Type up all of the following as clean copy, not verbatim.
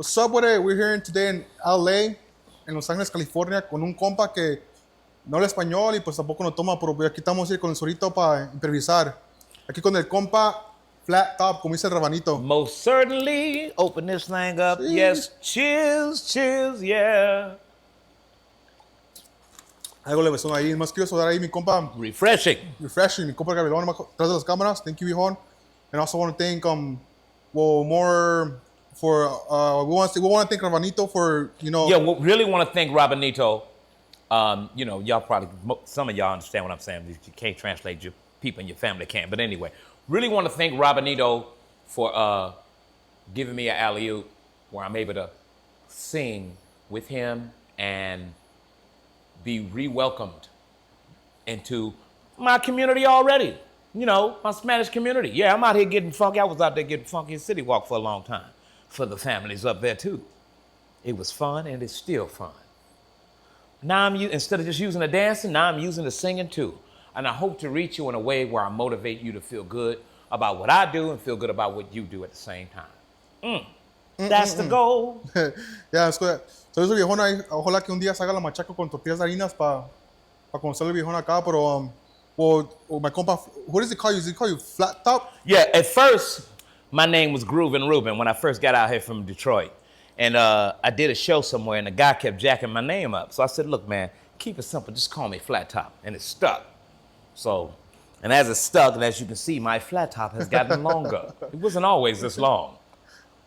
What's up with it? We're here today in LA, en Los Ángeles, California, con un compa que no habla español y pues tampoco nos toma, pero aquí estamos con el solito para improvisar. Aquí con el compa Flattop, como dice el Rabbanito. Most certainly. Open this thing up. Sí. Yes. Cheers, cheers, yeah. Algo le besó ahí. Más quiero saludar ahí mi compa. Refreshing. Mi compa Gabrielón, atrás de las cámaras. Thank you, Viejon. And also want to thank, more for, we want to thank Rabbanito for, Yeah, we really want to thank Rabbanito. Y'all probably, some of y'all understand what I'm saying. You can't translate, your people in your family can't. But anyway, really want to thank Rabbanito for giving me an alley-oop where I'm able to sing with him and be re-welcomed into my community already. My Spanish community. Yeah, I'm out here getting funky. I was out there getting funky in City Walk for a long time. For the families up there too. It was fun and it's still fun. Now instead of just using the dancing, now I'm using the singing too. And I hope to reach you in a way where I motivate you to feel good about what I do and feel good about what you do at the same time. That's the goal. Yeah, es que, so eso viejón ahí, ojalá que un día se haga la machaca con tortillas de harinas para conocer el viejón acá, pero my compa, what does it call you? Does it call you Flattop? Yeah, at first, my name was Ruben when I first got out here from Detroit. And I did a show somewhere and the guy kept jacking my name up. So I said, look, man, keep it simple. Just call me Flattop. And it stuck. So, and as it stuck, and as you can see, my Flattop has gotten longer. It wasn't always this long.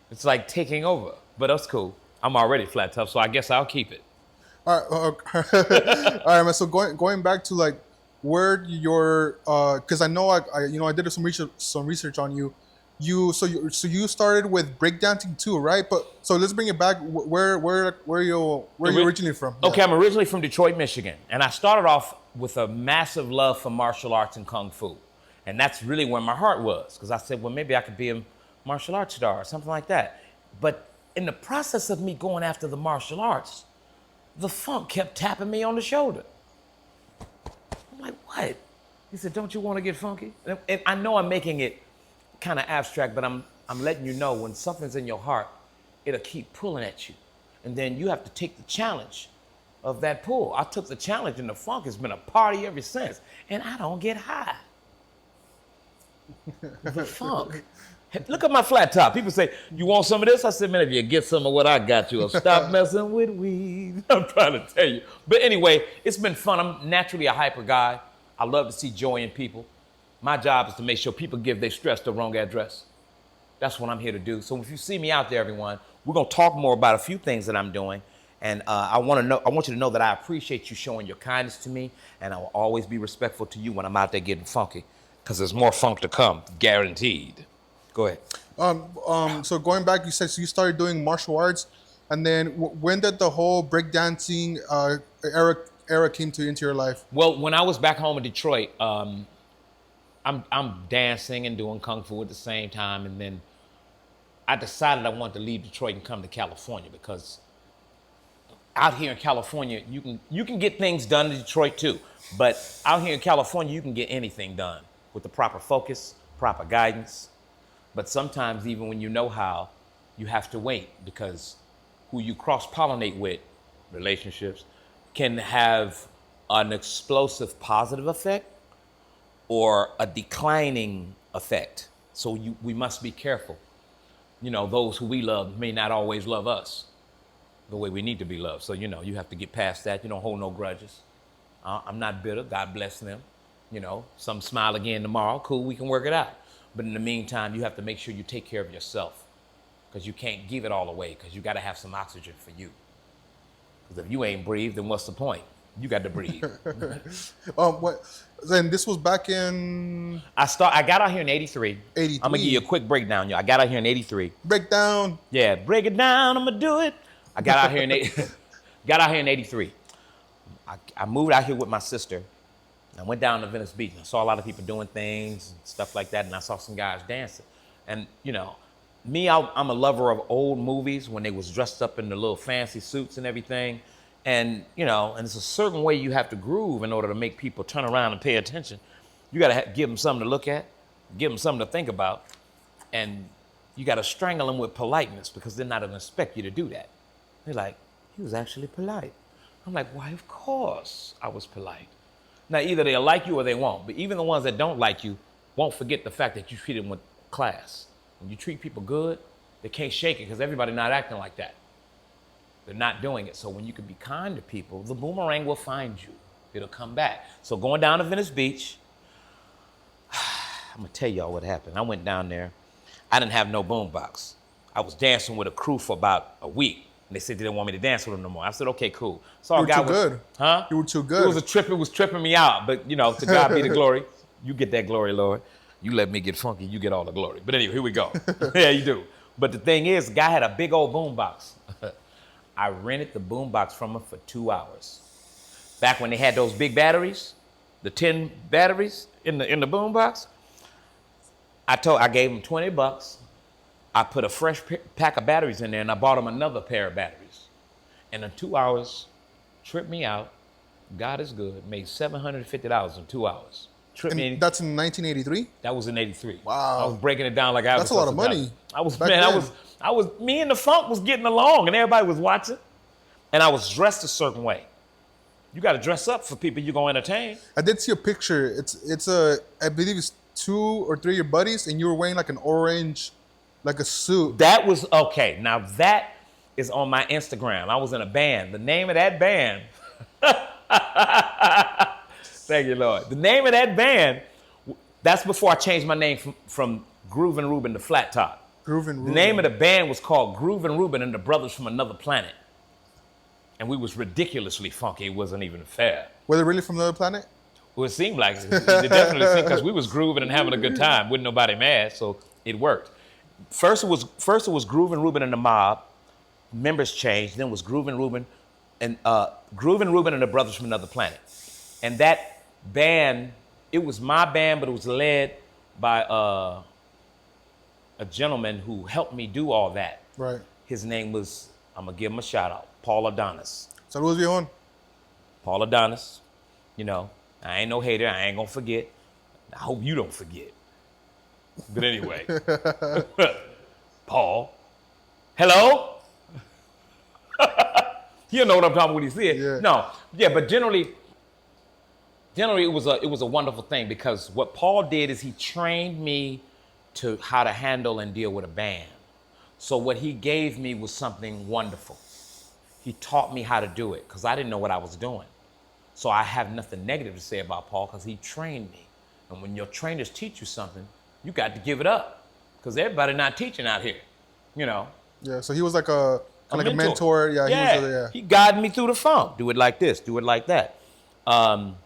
It's like taking over, but that's cool. I'm already Flattop, so I guess I'll keep it. All right, man. So going back to like where your, because I know I did some research on you. So you started with breakdancing too, right? But so let's bring it back. Where are you originally from? Okay, yeah. I'm originally from Detroit, Michigan, and I started off with a massive love for martial arts and kung fu, and that's really where my heart was. Because I said, well, maybe I could be a martial arts star or something like that. But in the process of me going after the martial arts, the funk kept tapping me on the shoulder. I'm like, what? He said, don't you want to get funky? And I know I'm making it kind of abstract, but I'm letting you know when something's in your heart, it'll keep pulling at you. And then you have to take the challenge of that pull. I took the challenge and the funk has been a party ever since. And I don't get high. The funk. Look at my flat top. People say, you want some of this? I said, man, if you get some of what I got, you'll stop messing with weed. I'm trying to tell you. But anyway, it's been fun. I'm naturally a hyper guy. I love to see joy in people. My job is to make sure people give their stress the wrong address. That's what I'm here to do. So if you see me out there, everyone, we're going to talk more about a few things that I'm doing. And I want you to know that I appreciate you showing your kindness to me, and I will always be respectful to you when I'm out there getting funky, because there's more funk to come, guaranteed. Go ahead. So going back, you said you started doing martial arts, and then when did the whole breakdancing era came into your life? Well, when I was back home in Detroit, I'm dancing and doing kung fu at the same time, and then I decided I wanted to leave Detroit and come to California, because out here in California, you can get things done in Detroit too, but out here in California, you can get anything done with the proper focus, proper guidance. But sometimes even when you know how, you have to wait, because who you cross-pollinate with, relationships, can have an explosive positive effect or a declining effect. So we must be careful. Those who we love may not always love us the way we need to be loved. So, you have to get past that. You don't hold no grudges. I'm not bitter. God bless them. Some smile again tomorrow. Cool, we can work it out. But in the meantime, you have to make sure you take care of yourself, because you can't give it all away, because you got to have some oxygen for you. Because if you ain't breathe, then what's the point? You got to breathe. Then this was back in... I got out here in 83. 83. I'm going to give you a quick breakdown, y'all. I got out here in 83. Breakdown. Yeah, break it down. I'm going to do it. I got out here in 83. I moved out here with my sister. I went down to Venice Beach, and I saw a lot of people doing things and stuff like that, and I saw some guys dancing. And, me, I'm a lover of old movies when they was dressed up in the little fancy suits and everything. And, and it's a certain way you have to groove in order to make people turn around and pay attention. You got to give them something to look at, give them something to think about. And you got to strangle them with politeness because they're not going to expect you to do that. They're like, he was actually polite. I'm like, why, of course I was polite. Now, either they'll like you or they won't. But even the ones that don't like you won't forget the fact that you treat them with class. When you treat people good, they can't shake it because everybody's not acting like that. They're not doing it. So when you can be kind to people, the boomerang will find you. It'll come back. So going down to Venice Beach, I'm going to tell y'all what happened. I went down there. I didn't have no boombox. I was dancing with a crew for about a week. And they said they didn't want me to dance with them no more. I said, okay, cool. So you were too good. Huh? You were too good. It was a trip. It was tripping me out. But, you know, to God be the glory. You get that glory, Lord. You let me get funky, you get all the glory. But anyway, here we go. Yeah, you do. But the thing is, the guy had a big old boombox. I rented the boombox from him for 2 hours. Back when they had those big batteries, the 10 batteries in the boombox, I gave him $20. I put a fresh pack of batteries in there, and I bought him another pair of batteries. And in 2 hours, tripped me out. God is good. Made $750 in 2 hours. And that's in 1983? That was in 83. Wow. I was breaking it down like I was. That's a lot of money. Me and the funk was getting along and everybody was watching. And I was dressed a certain way. You got to dress up for people you're going to entertain. I did see a picture. I believe it's 2 or 3 of your buddies and you were wearing like an orange, like a suit. That was, okay. Now that is on my Instagram. I was in a band. The name of that band. Thank you, Lord. The name of that band, that's before I changed my name from Ruben Lukee to Flattop. Ruben. The name of the band was called Ruben and the Brothers from Another Planet. And we was ridiculously funky. It wasn't even fair. Were they really from another planet? Well, it seemed like it. It definitely seemed, because we was grooving and having a good time. Wasn't nobody mad, so it worked. First it was Ruben and the Mob. Members changed. Then it was Ruben and the Brothers from Another Planet. And that band, it was my band, but it was led by a gentleman who helped me do all that. Right. His name was, I'm going to give him a shout out, Paul Adonis. Saludos, viejon. Paul Adonis. You know, I ain't no hater. I ain't going to forget. I hope you don't forget. But anyway, Paul, hello? You know what I'm talking about when he said. Yeah. No, yeah, but generally it was a wonderful thing, because what Paul did is he trained me to how to handle and deal with a band. So what he gave me was something wonderful. He taught me how to do it because I didn't know what I was doing. So I have nothing negative to say about Paul because he trained me. And when your trainers teach you something, you got to give it up, because everybody not teaching out here, you know. Yeah, so he was like a mentor. Yeah, He guided me through the funk. Do it like this, do it like that. One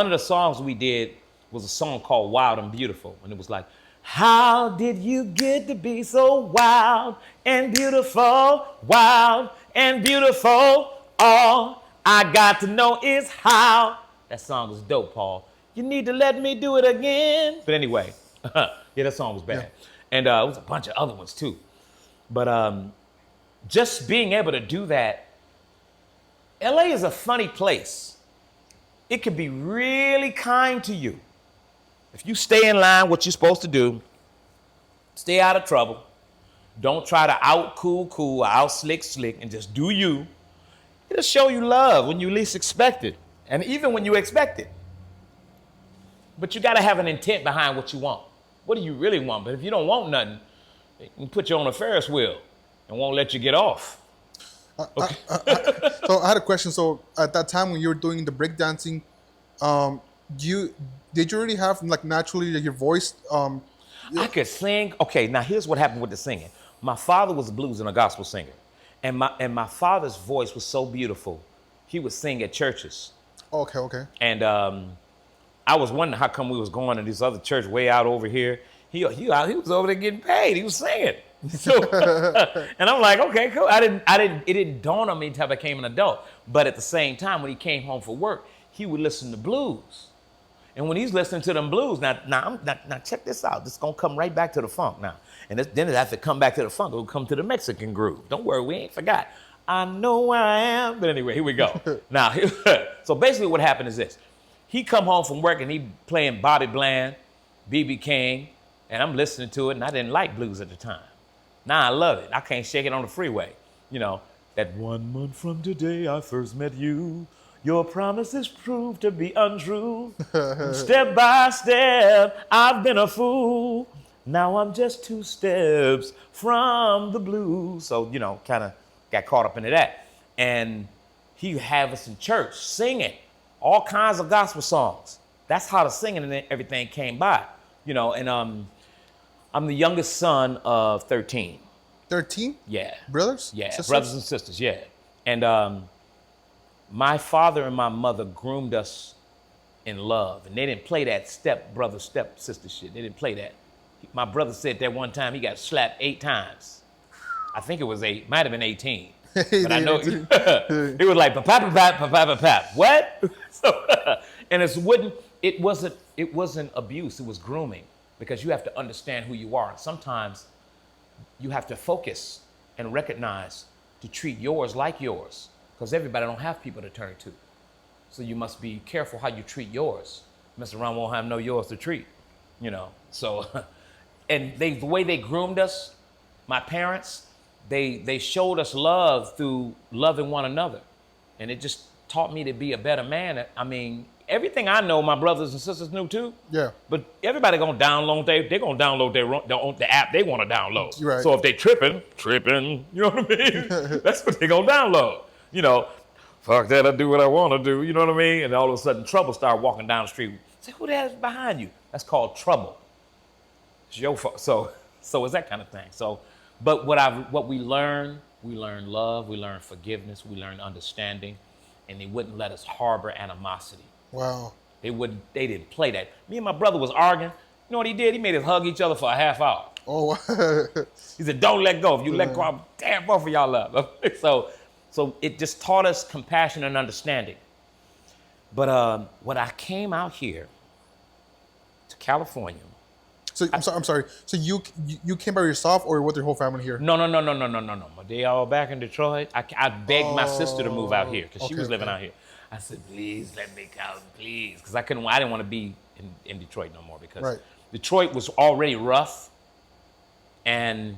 of the songs we did was a song called Wild and Beautiful. And it was like, how did you get to be so wild and beautiful, wild and beautiful? All I got to know is how. That song was dope, Paul. You need to let me do it again. But anyway, yeah, that song was bad. Yeah. And it was a bunch of other ones too. But just being able to do that, LA is a funny place. It can be really kind to you. If you stay in line, what you're supposed to do, stay out of trouble. Don't try to out cool, or out slick, and just do you. It'll show you love when you least expect it, and even when you expect it. But you got to have an intent behind what you want. What do you really want? But if you don't want nothing, they can put you on a Ferris wheel and won't let you get off. Okay. So I had a question. So at that time when you were doing the breakdancing, did you already have like naturally your voice? I could sing. Okay, now here's what happened with the singing. My father was a blues and a gospel singer, and my father's voice was so beautiful. He would sing at churches. Okay. And I was wondering how come we was going to this other church way out over here. He was over there getting paid. He was singing. So, and I'm like, okay, cool. It didn't dawn on me until I became an adult. But at the same time, when he came home from work, he would listen to blues. And when he's listening to them blues, now check this out. This is gonna come right back to the funk now. And then it has to come back to the funk. It'll come to the Mexican groove. Don't worry, we ain't forgot. I know where I am. But anyway, here we go. Now, so basically what happened is this. He come home from work and he playing Bobby Bland, B.B. King, And I'm listening to it, and I didn't like blues at the time. Now I love it. I can't shake it on the freeway. You know, that 1 month from today I first met you. Your promises proved to be untrue. Step by step, I've been a fool. Now I'm just 2 steps from the blues. So, you know, kind of got caught up into that. And he have us in church singing all kinds of gospel songs. That's how the singing and everything came by, you know. And I'm the youngest son of 13. 13? Yeah. Brothers? Yeah, Sisters? brothers and sisters, yeah. And my father and my mother groomed us in love. And they didn't play that step brother, step sister shit. They didn't play that. My brother said that one time he got slapped 8 times. I think it was 8, might have been 18. But I know it was like pap. What? So, and it wasn't abuse, it was grooming, because you have to understand who you are. And sometimes you have to focus and recognize to treat yours like yours, because everybody don't have people to turn to. So you must be careful how you treat yours. Mess around, won't have no yours to treat, you know. So, and the way they groomed us, my parents, they showed us love through loving one another. And it just taught me to be a better man. I mean, everything I know, my brothers and sisters knew too. Yeah. But everybody gonna download, they're gonna download the app they wanna download. Right. So if they tripping, you know what I mean? That's what they gonna download. You know, fuck that, I do what I wanna do, you know what I mean? And all of a sudden trouble started walking down the street. Say, who the hell is behind you? That's called trouble. It's your fault. So it's that kind of thing. So, but what we learned love, we learned forgiveness, we learned understanding, and they wouldn't let us harbor animosity. Wow. They didn't play that. Me and my brother was arguing. You know what he did? He made us hug each other for a half hour. Oh, He said, don't let go. If you let go, I'll tear both of y'all up. So it just taught us compassion and understanding. But when I came out here to California. So I'm sorry. So you came by yourself or with your whole family here? No. They all back in Detroit. I begged my sister to move out here because she was living out here. I said, please let me come, please. Because I didn't want to be in Detroit no more, because Detroit was already rough. And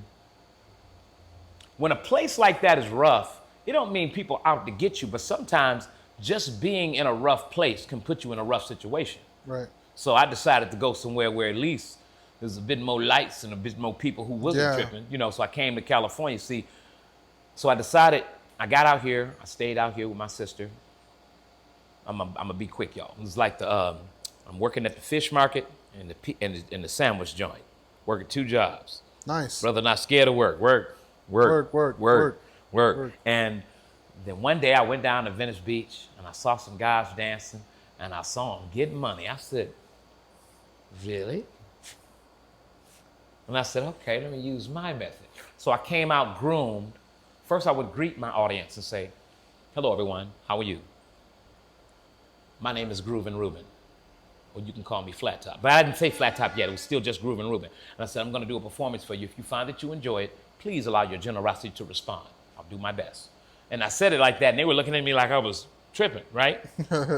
when a place like that is rough, it don't mean people out to get you, but sometimes just being in a rough place can put you in a rough situation. Right. So I decided to go somewhere where at least there's a bit more lights and a bit more people who wasn't tripping, you know. So I came to California. See, so I decided, I got out here, I stayed out here with my sister. I'm gonna be quick, y'all. It was like I'm working at the fish market and the sandwich joint, working 2 jobs. Nice. Brother, not scared of work. Work. And then one day I went down to Venice Beach and I saw some guys dancing and I saw them getting money. I said, really? And I said, okay, let me use my method. So I came out groomed. First, I would greet my audience and say, hello, everyone. How are you? My name is Ruben, or you can call me Flattop. But I didn't say Flattop yet. It was still just Ruben. And I said, I'm going to do a performance for you. If you find that you enjoy it, please allow your generosity to respond. I'll do my best. And I said it like that, and they were looking at me like I was tripping, right?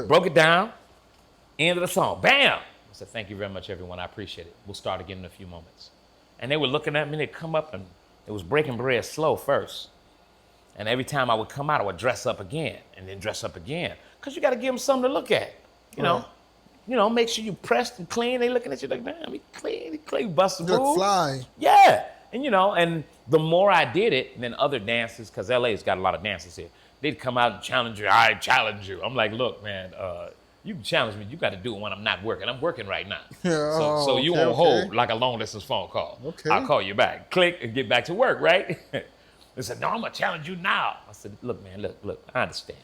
Broke it down. End of the song. Bam! I said, thank you very much, everyone. I appreciate it. We'll start again in a few moments. And they were looking at me, and they'd come up, and it was breaking bread slow first. And every time I would come out, I would dress up again, and then dress up again. Because you got to give them something to look at, you know. You know, make sure you pressed and clean. They looking at you like, damn, he clean, busting you look fly. Yeah. And, you know, and the more I did it, then other dancers, because LA's got a lot of dancers here, they'd come out and challenge you. I challenge you. I'm like, look, man, you can challenge me. You got to do it when I'm not working. I'm working right now. Yeah, so you won't hold like a long distance phone call. Okay. I'll call you back. Click and get back to work, right? They said, no, I'm going to challenge you now. I said, look, man, look, I understand.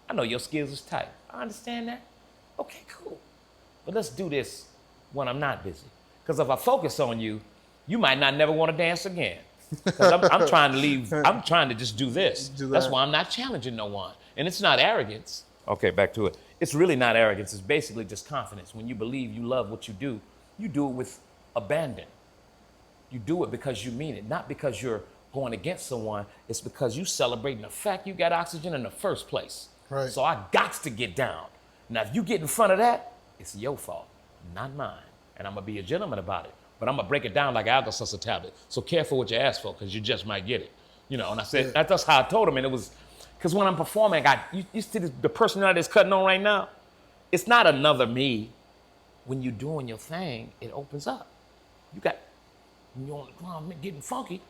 I know your skills is tight. I understand that. Okay, cool. But let's do this when I'm not busy. Because if I focus on you, you might not never want to dance again. Because I'm trying to leave. I'm trying to just do this. That's why I'm not challenging no one. And it's not arrogance. Okay, back to it. It's really not arrogance. It's basically just confidence. When you believe you love what you do it with abandon. You do it because you mean it, not because you're going against someone. It's because you celebrating the fact you got oxygen in the first place. Right. So I got to get down. Now, if you get in front of that, it's your fault, not mine. And I'm going to be a gentleman about it. But but I'm gonna break it down like Alka-Seltzer tablet. So careful what you ask for, because you just might get it. You know, and I said, that's how I told him, and it was, because when I'm performing, you see the personality that's cutting on right now? It's not another me. When you're doing your thing, it opens up. When you're on the drum, getting funky,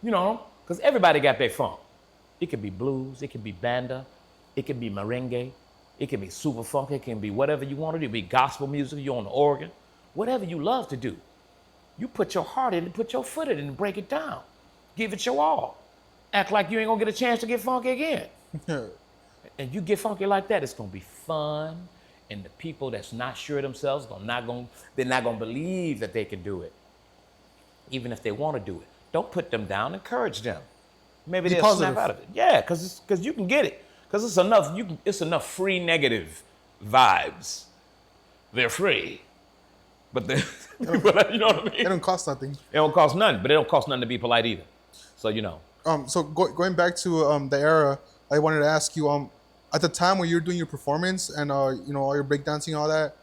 you know, because everybody got their funk. It could be blues, it could be banda, it could be merengue, it can be super funk, it can be whatever you want to do. It can be gospel music, you're on the organ, whatever you love to do. You put your heart in and put your foot in it and break it down. Give it your all. Act like you ain't gonna get a chance to get funky again. And you get funky like that, it's gonna be fun. And the people that's not sure of themselves, they're not gonna believe that they can do it. Even if they wanna do it. Don't put them down, encourage them. Maybe they'll snap out of it. Yeah, because you can get it. Because it's enough free negative vibes. They're free. But you know what I mean? It don't cost nothing. It don't cost nothing, but it don't cost nothing to be polite either. So, you know. So going back to the era, I wanted to ask you, at the time when you were doing your performance and you know, all your breakdancing and all that,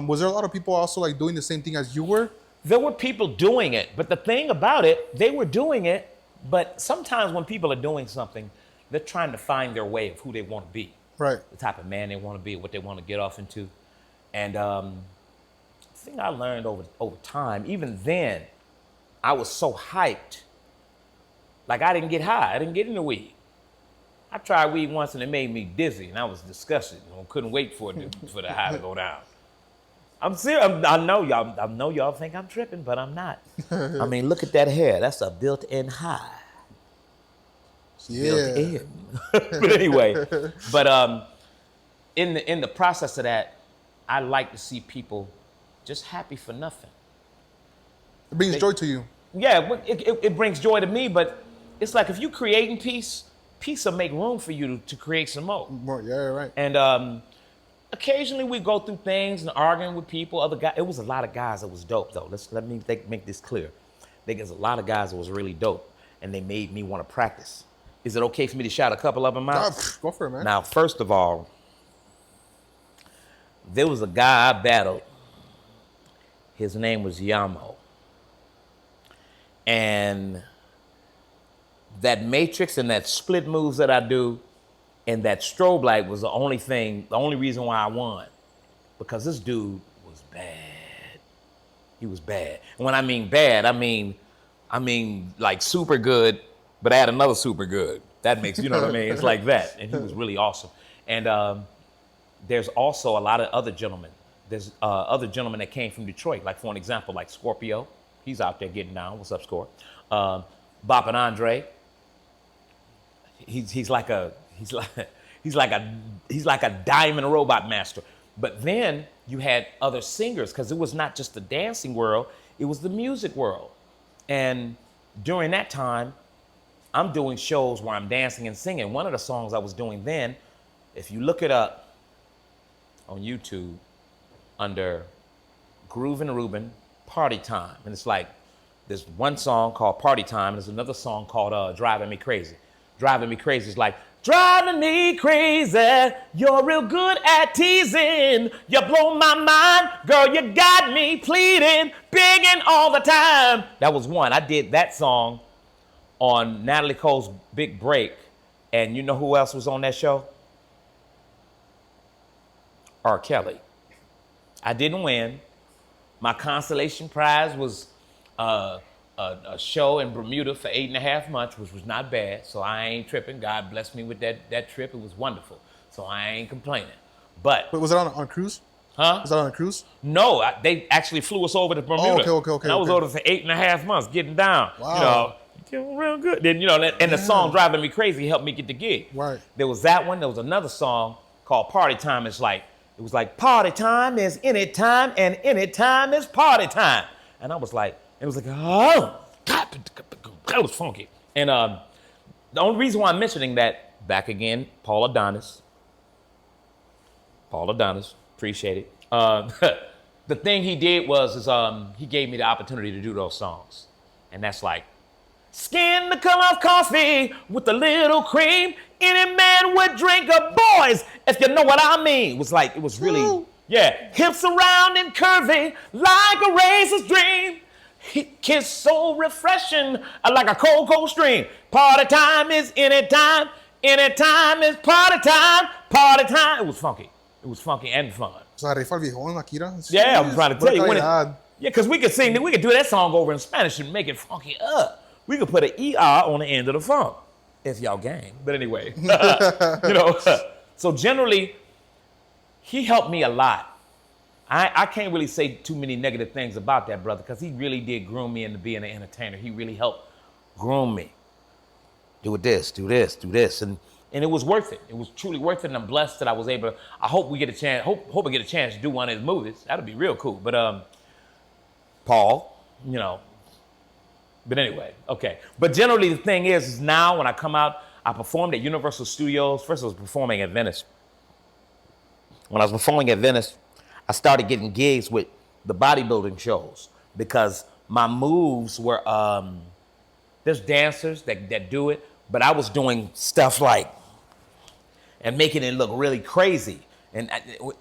was there a lot of people also like doing the same thing as you were? There were people doing it, but the thing about it, they were doing it, but sometimes when people are doing something, they're trying to find their way of who they want to be. Right. The type of man they want to be, what they want to get off into. And the thing I learned over time, even then, I was so hyped. Like I didn't get high, I didn't get into weed. I tried weed once and it made me dizzy and I was disgusted. I couldn't wait for the high to go down. I'm serious. I know y'all think I'm tripping, but I'm not. I mean, look at that hair. That's a built-in high. Yeah. Built-in. But anyway, in the process of that, I like to see people just happy for nothing. It brings joy to you. Yeah, it brings joy to me, but it's like if you creating peace will make room for you to create some more. Yeah, right. And occasionally we go through things and arguing with people. Other guys, it was a lot of guys that was dope though. Let me make this clear. There's a lot of guys that was really dope, and they made me want to practice. Is it okay for me to shout a couple of them out? Go for it, man. Now, first of all, there was a guy I battled. His name was Yamo. And that matrix and that split moves that I do and that strobe light was the only reason why I won. Because this dude was bad. He was bad. And when I mean bad, I mean like super good, but add another super good. That makes, you know what I mean? It's like that. And he was really awesome. And there's also a lot of other gentlemen. There's other gentlemen that came from Detroit. Like for an example, like Scorpio. He's out there getting down. What's up, Score? Bop and Andre. He's like a diamond robot master. But then you had other singers, because it was not just the dancing world, it was the music world. And during that time, I'm doing shows where I'm dancing and singing. One of the songs I was doing then, if you look it up on YouTube under Groove and Ruben, Party Time. And it's like, there's one song called Party Time, and there's another song called Driving Me Crazy. Driving Me Crazy is like, driving me crazy, you're real good at teasing. You blow my mind, girl, you got me pleading, begging all the time. That was one. I did that song on Natalie Cole's Big Break. And you know who else was on that show? R. Kelly. I didn't win. My consolation prize was a show in Bermuda for 8.5 months, which was not bad. So I ain't tripping. God blessed me with that trip. It was wonderful. So I ain't complaining. But was it on a cruise? Huh? Was that on a cruise? No, they actually flew us over to Bermuda. Oh, okay. And I was over for 8.5 months getting down. Wow. You know, doing real good. Then, you know, and the song Driving Me Crazy helped me get the gig. Right. There was that one. There was another song called Party Time. It was like party time is any time, and any time is party time. And I was like, oh, God, that was funky. And the only reason why I'm mentioning that, back again, Paul Adonis, appreciate it. The thing he did was he gave me the opportunity to do those songs. And that's like, skin the color of coffee with a little cream. Any man would drink a boys, if you know what I mean. It was really, yeah. Hips around and curvy like a racer's dream. Kiss so refreshing, like a cold, cold stream. Party time is anytime. Anytime is party time. Party time. It was funky. It was funky and fun. O sea, rifa el viejón, Akira. Yeah, I'm trying to tell you. When calidad. yeah, because we could sing, we could do that song over in Spanish and make it funky up. We could put an ER on the end of the funk, if y'all gang. But anyway, you know, so generally, he helped me a lot. I can't really say too many negative things about that brother because he really did groom me into being an entertainer. He really helped groom me. Do this, do this, do this. And it was worth it. It was truly worth it. And I'm blessed that I was able to, I hope we get a chance, hope I get a chance to do one of his movies. That'd be real cool. But Paul, you know. But anyway, okay. But generally the thing is now when I come out, I performed at Universal Studios. First I was performing at Venice. When I was performing at Venice, I started getting gigs with the bodybuilding shows because my moves were, there's dancers that do it, but I was doing stuff like, and making it look really crazy. And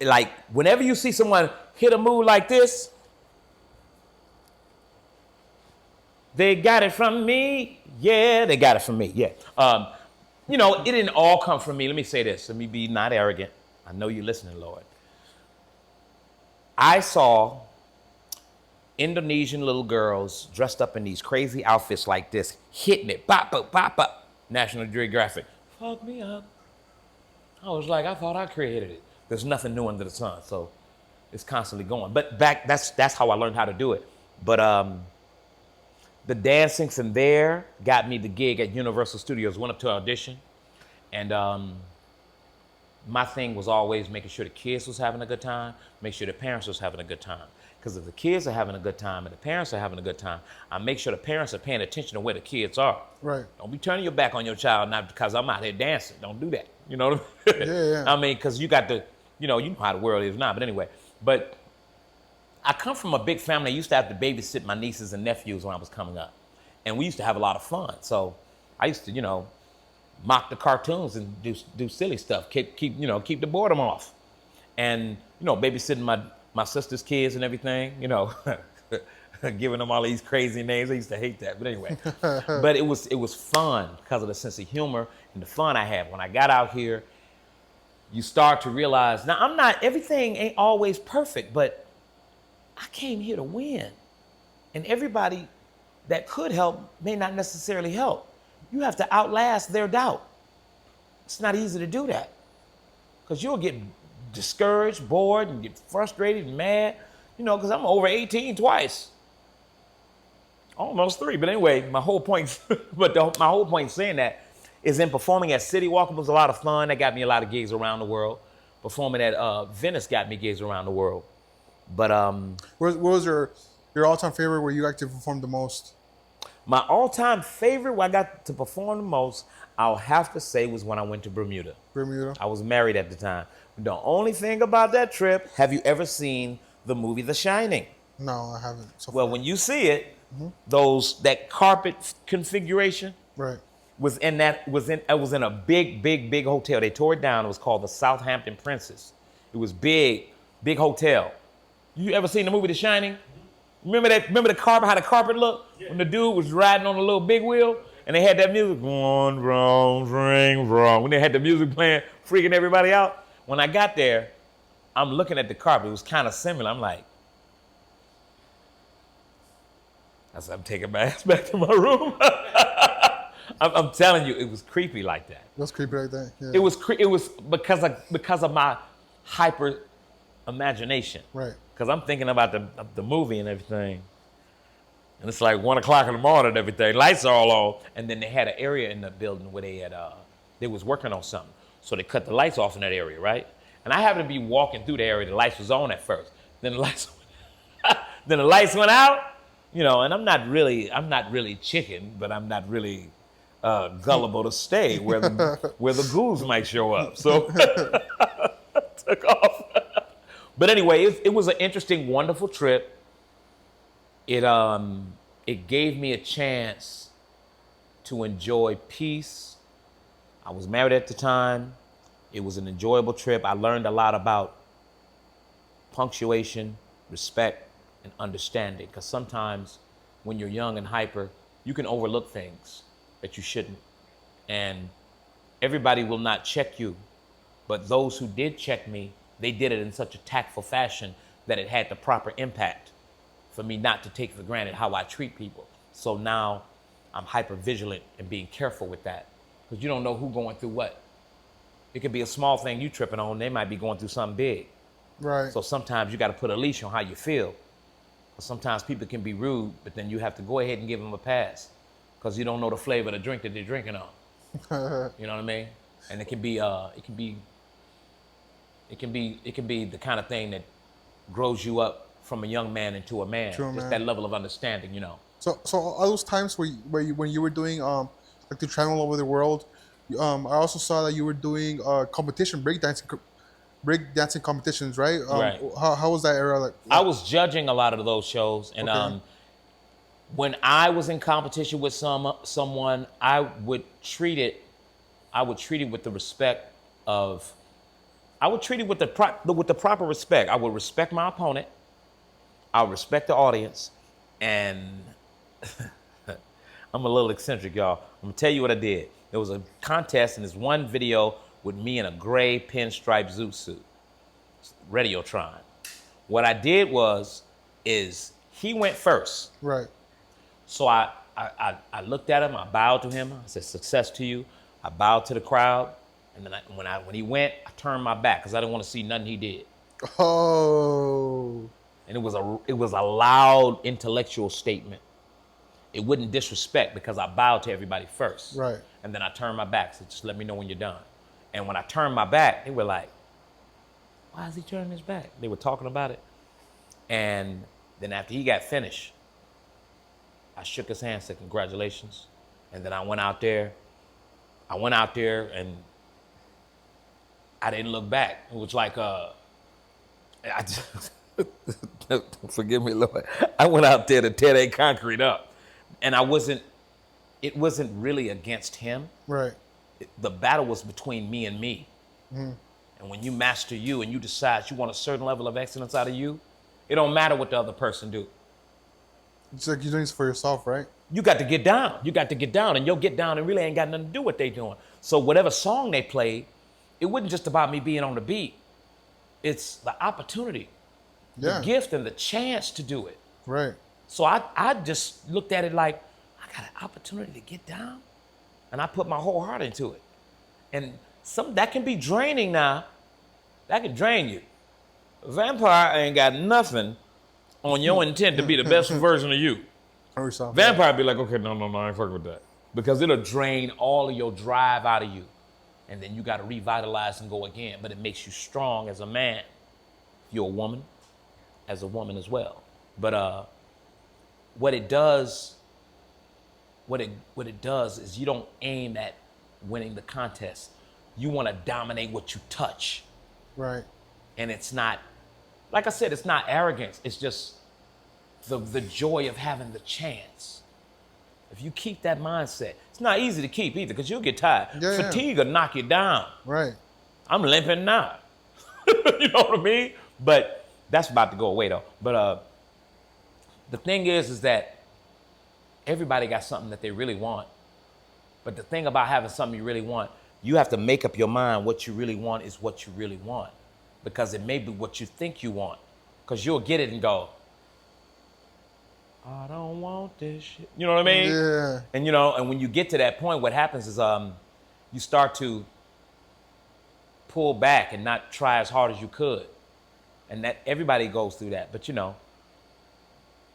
like, whenever you see someone hit a move like this, they got it from me. Yeah, they got it from me. Yeah. You know, it didn't all come from me. Let me say this. Let me be not arrogant. I know you're listening, Lord. I saw Indonesian little girls dressed up in these crazy outfits like this, hitting it, bop, bop, bop, bop. National Geographic, fuck me up. I was like, I thought I created it. There's nothing new under the sun, so it's constantly going. But that's how I learned how to do it. But the dancing from there got me the gig at Universal Studios. Went up to audition, and my thing was always making sure the kids was having a good time, make sure the parents was having a good time. Because if the kids are having a good time and the parents are having a good time, I make sure the parents are paying attention to where the kids are. Right. Don't be turning your back on your child not because I'm out here dancing. Don't do that. You know what I mean? Yeah. I mean, because you got the, you know how the world is now. But anyway, but I come from a big family. I used to have to babysit my nieces and nephews when I was coming up. And we used to have a lot of fun. So I used to, mock the cartoons and do silly stuff. Keep the boredom off. And, babysitting my sister's kids and everything, giving them all these crazy names. I used to hate that. But anyway, but it was fun because of the sense of humor and the fun I had. When I got out here, you start to realize, now everything ain't always perfect, but I came here to win. And everybody that could help may not necessarily help. You have to outlast their doubt. It's not easy to do that because you'll get discouraged, bored, and get frustrated and mad, because I'm over 18 twice. Almost 3, but anyway, my whole point in saying that is in performing at City Walk was a lot of fun. That got me a lot of gigs around the world. Performing at Venice got me gigs around the world. But what was your all-time favorite where you like to perform the most? My all-time favorite where I got to perform the most, I'll have to say, was when I went to Bermuda. Bermuda? I was married at the time. The only thing about that trip, have you ever seen the movie The Shining? No, I haven't. Well, when you see it, that carpet configuration, right, was in a big hotel. They tore it down. It was called the Southampton Princess. It was big hotel. You ever seen the movie The Shining? Remember the carpet, how the carpet looked? Yeah. When the dude was riding on a little big wheel and they had that music, one wrong, ring wrong. When they had the music playing, freaking everybody out. When I got there, I'm looking at the carpet. It was kind of similar. I'm like, I said, I'm taking my ass back to my room. I'm telling you, it was creepy like that. It was creepy like that. Yeah. It was because of my hyper imagination. Right. Because I'm thinking about the movie and everything. And it's like 1 o'clock in the morning and everything. Lights are all on. And then they had an area in the building where they was working on something. So they cut the lights off in that area, right? And I happened to be walking through the area. The lights was on at first. Then the lights went out, and I'm not really chicken, but I'm not really gullible to stay where the ghouls might show up. So took off. But anyway, it was an interesting, wonderful trip. It gave me a chance to enjoy peace. I was married at the time. It was an enjoyable trip. I learned a lot about punctuation, respect, and understanding. Because sometimes when you're young and hyper, you can overlook things that you shouldn't. And everybody will not check you. But those who did check me, they did it in such a tactful fashion that it had the proper impact for me not to take for granted how I treat people. So now I'm hyper vigilant and being careful with that, because you don't know who's going through what. It could be a small thing you tripping on. They might be going through something big. Right. So sometimes you got to put a leash on how you feel. Sometimes people can be rude, but then you have to go ahead and give them a pass, because you don't know the flavor of the drink that they're drinking on. You know what I mean? And it can be the kind of thing that grows you up from a young man into a man. True, Just man. that level of understanding, you know. So all those times when you were doing like the travel over the world, I also saw that you were doing competition breakdancing competitions, right? Right. How was that era like? I was judging a lot of those shows, and Okay. when I was in competition with someone, I would treat it with the respect of. I would treat it with the proper respect. I would respect my opponent. I would respect the audience, and I'm a little eccentric, y'all. I'm gonna tell you what I did. There was a contest, and there's one video with me in a gray pinstripe zoot suit, Radiotron. What I did is he went first. Right. So I looked at him, I bowed to him, I said, "Success to you." I bowed to the crowd, and then when he went, I turned my back because I didn't want to see nothing he did. Oh. And it was a loud intellectual statement. It wouldn't disrespect because I bowed to everybody first. Right. And then I turned my back, so just let me know when you're done. And when I turned my back, they were like, "Why is he turning his back?" They were talking about it. And then after he got finished, I shook his hand, said, "Congratulations." And then I went out there and I didn't look back. It was like, forgive me, Lord. I went out there to tear that concrete up. And it wasn't really against him. Right. The battle was between me and me. Mm-hmm. And when you master you and you decide you want a certain level of excellence out of you, it don't matter what the other person do. It's like you're doing this for yourself, right? You got to get down. You got to get down, and your get down and really ain't got nothing to do with what they doing. So whatever song they played, it wasn't just about me being on the beat. It's the opportunity, Yeah. the gift, and the chance to do it. Right. So I just looked at it like, I got an opportunity to get down, and I put my whole heart into it. And that can be draining now. That can drain you. Vampire ain't got nothing on your intent to be the best version of you. Or yourself. Vampire be like, "Okay, no, I ain't fucking with that." Because it'll drain all of your drive out of you. And then you got to revitalize and go again. But it makes you strong as a man. You're a woman, as a woman as well. But what it does is you don't aim at winning the contest. You want to dominate what you touch. Right. And it's not, like I said, it's not arrogance. It's just the joy of having the chance. If you keep that mindset, it's not easy to keep either, because you'll get tired. Yeah, Fatigue will knock you down. Right. I'm limping now. You know what I mean? But that's about to go away though. But the thing is that everybody got something that they really want. But the thing about having something you really want, you have to make up your mind what you really want is what you really want. Because it may be what you think you want. Because you'll get it and go, "I don't want this shit." You know what I mean? Yeah. And and when you get to that point, what happens is you start to pull back and not try as hard as you could. And that everybody goes through that. But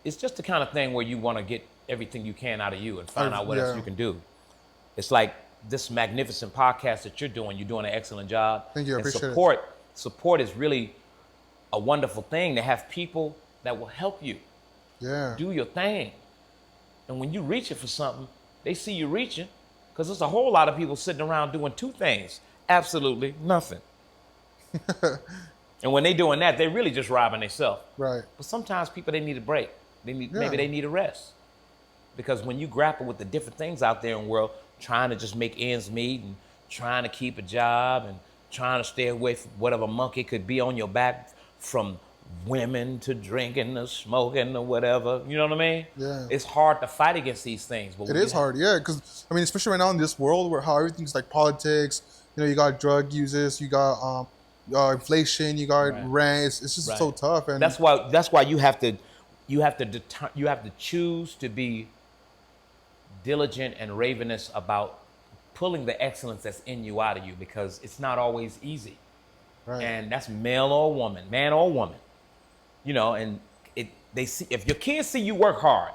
it's just the kind of thing where you want to get everything you can out of you and find out what else you can do. It's like this magnificent podcast that you're doing. You're doing an excellent job. Thank you. I and appreciate support is really a wonderful thing, to have people that will help you. Yeah. Do your thing. And when you reach it for something, they see you reaching, because there's a whole lot of people sitting around doing two things. Absolutely nothing. And when they doing that, they really just robbing themselves. Right. But sometimes people, they need a break. Maybe they need a rest. Because when you grapple with the different things out there in the world, trying to just make ends meet and trying to keep a job and trying to stay away from whatever monkey could be on your back from women to drinking to smoking or whatever. You know what I mean? Yeah. It's hard to fight against these things. But It is hard, yeah, because I mean, especially right now in this world where how everything's like politics, you got drug uses, you got inflation, you got Right. rent. It's just so tough, and That's why you have to choose to be diligent and ravenous about pulling the excellence that's in you out of you, because it's not always easy. right. And that's male or woman, man or woman. And they see, if your kids see you work hard,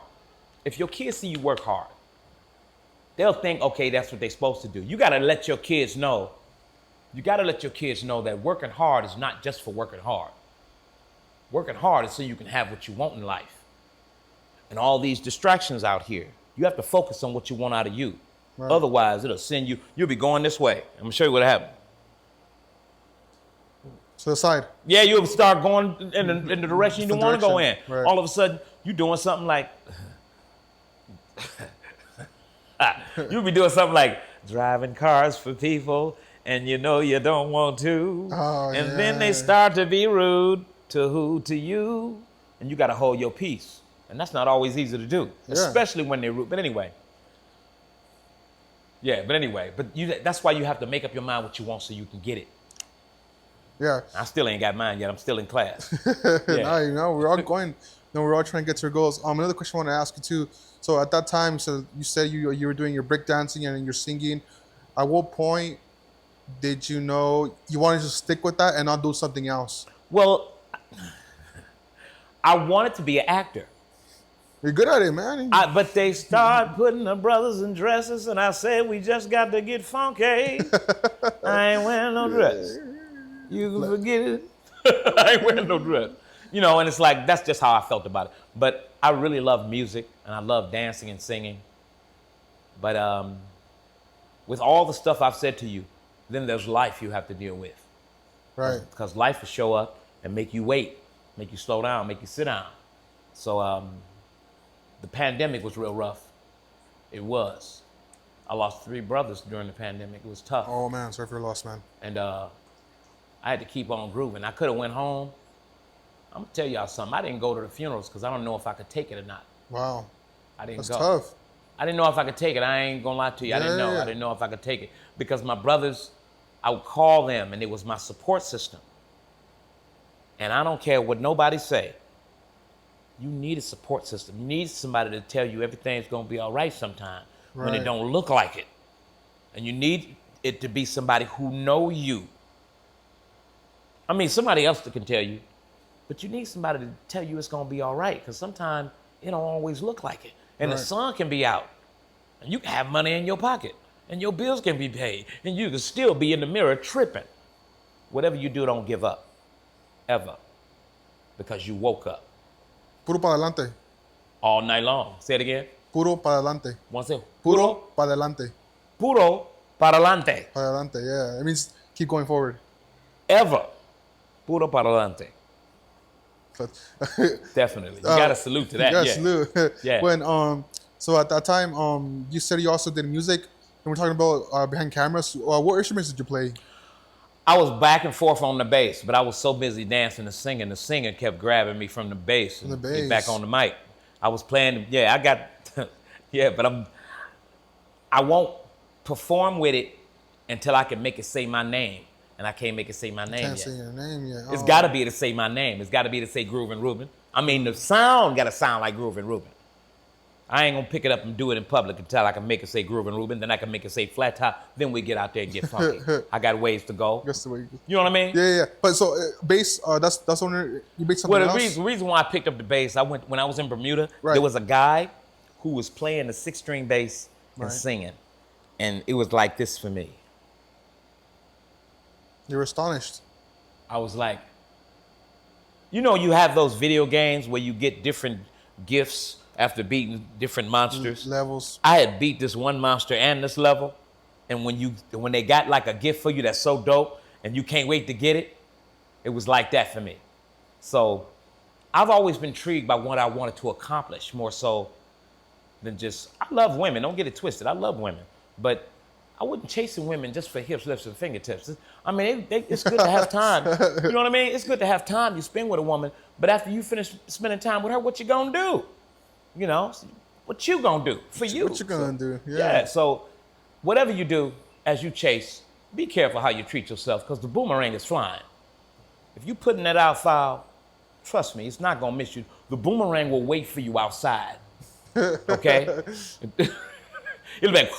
they'll think, okay, that's what they're supposed to do. You got to let your kids know. That working hard is not just for working hard. Working hard is so you can have what you want in life. And all these distractions out here, you have to focus on what you want out of you. Right. Otherwise, it'll send you. You'll be going this way. I'm gonna show you what happened. To the side. Yeah, you'll start going in the direction you don't want to go in. Right. All of a sudden, you're doing something like. You'll be doing something like driving cars for people, and you don't want to. Oh, and then they start to be rude to you, and you got to hold your peace. And that's not always easy to do, especially when they're rude. But anyway. That's why you have to make up your mind what you want so you can get it. Yeah. I still ain't got mine yet. I'm still in class. No, we're all going. We're all trying to get to our goals. Another question I want to ask you too. So at that time, so you said you were doing your breakdancing and your singing. At what point did you know you wanted to stick with that and not do something else? Well, I wanted to be an actor. You're good at it, man. But they start putting the brothers in dresses, and I said, we just got to get funky. I ain't wearing no dress. You can forget it. I ain't wearing no dress. And it's like, that's just how I felt about it. But I really love music, and I love dancing and singing. But with all the stuff I've said to you, then there's life you have to deal with. Right. Because life will show up and make you wait, make you slow down, make you sit down. So the pandemic was real rough. It was. I lost 3 brothers during the pandemic. It was tough. Oh, man. Sorry for your loss, man. And I had to keep on grooving. I could have went home. I'm going to tell y'all something. I didn't go to the funerals because I don't know if I could take it or not. Wow. I didn't That's go. tough. I didn't know if I could take it. I ain't going to lie to you. I didn't know. I didn't know if I could take it. Because my brothers, I would call them, and it was my support system. And I don't care what nobody say. You need a support system. You need somebody to tell you everything's going to be all right sometime when it don't look like it. And you need it to be somebody who know you. I mean, somebody else that can tell you, but you need somebody to tell you it's going to be all right, because sometimes it don't always look like it. And the sun can be out, and you can have money in your pocket, and your bills can be paid, and you can still be in the mirror tripping. Whatever you do, don't give up, ever, because you woke up. Puro para adelante. All night long. Say it again. Puro para adelante. Once it. Puro para adelante. Puro para adelante. Para adelante, yeah. It means keep going forward. Ever. Puro para adelante. Definitely. You got to salute to that. Yeah, salute. Yeah. When so at that time, you said you also did music, and we're talking about behind cameras. What instruments did you play? I was back and forth on the bass, but I was so busy dancing and singing. The singer kept grabbing me from the bass and get back on the mic. I was playing. Yeah, I got. Yeah, but I won't perform with it until I can make it say my name, and I can't make it say my name Can't yet. say your name yet. It's got to be to say my name. It's got to be to say Ruben Ruben. I mean, the sound got to sound like Ruben Ruben. I ain't gonna pick it up and do it in public until I can make it say Ruben Ruben. Then I can make it say Flattop. Then we get out there and get funky. I got ways to go. That's the way. You know what I mean? Yeah. But so bass. That's only you made something Well, else. the reason why I picked up the bass, when I was in Bermuda. There was a guy who was playing the 6-string bass and singing, and it was like this for me. You were astonished. I was like, you have those video games where you get different gifts after beating different monsters. Levels. I had beat this one monster and this level, and when they got like a gift for you that's so dope and you can't wait to get it, it was like that for me. So I've always been intrigued by what I wanted to accomplish more so than just, I love women, don't get it twisted, I love women, but I wasn't chasing women just for hips, lips, and fingertips. I mean, it's good to have time. You know what I mean? It's good to have time you spend with a woman, but after you finish spending time with her, what you gonna do? You know, what you gonna do for you? What you gonna do? Yeah. So whatever you do as you chase, be careful how you treat yourself because the boomerang is flying. If you putting that out foul, trust me, it's not gonna miss you. The boomerang will wait for you outside. Okay? It'll be like,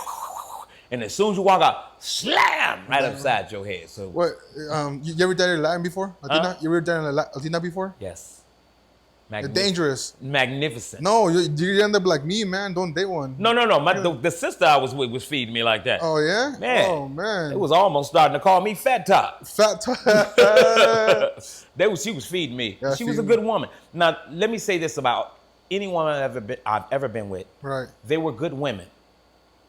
and as soon as you walk out, slam right upside your head. So what? You ever done in Latin before? Latina? You ever done in Latina before? Yes. Dangerous. Magnificent. No, you end up like me, man. Don't date one. No. The sister I was with was feeding me like that. Oh yeah. Man. Oh man. It was almost starting to call me Flattop. Flattop. She was feeding me. Yeah, she was a good woman. Now let me say this about any woman I've ever been with. Right. They were good women,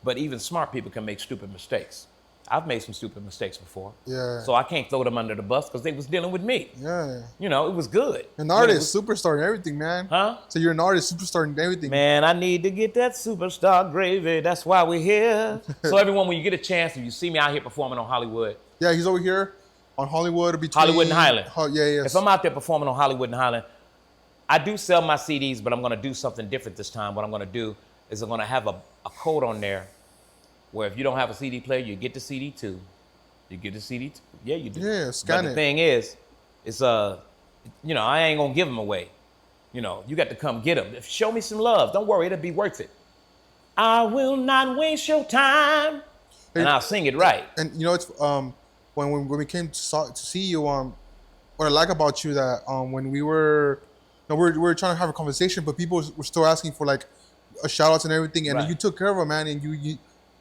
but even smart people can make stupid mistakes. I've made some stupid mistakes before. Yeah. So I can't throw them under the bus because they was dealing with me. Yeah. You know, it was good. An artist, superstar and everything, man. Huh? So you're an artist, superstar and everything. Man, I need to get that superstar gravy. That's why we're here. So everyone, when you get a chance, if you see me out here performing on Hollywood. Yeah, he's over here on Hollywood. Between Hollywood and Highland. Yeah. If I'm out there performing on Hollywood and Highland, I do sell my CDs, but I'm going to do something different this time. What I'm going to do is I'm going to have a code on there where if you don't have a CD player, you get the CD too. You get the CD too. Yeah, you do. Yeah, scan it. But the thing is, it's you know, I ain't going to give them away. You know, you got to come get them. Show me some love. Don't worry, it'll be worth it. I will not waste your time. And I'll sing it right. And you know, it's when we came to see you, what I like about you that when we were trying to have a conversation, but people were still asking for like shout outs and everything, and Right. you took care of them, man, and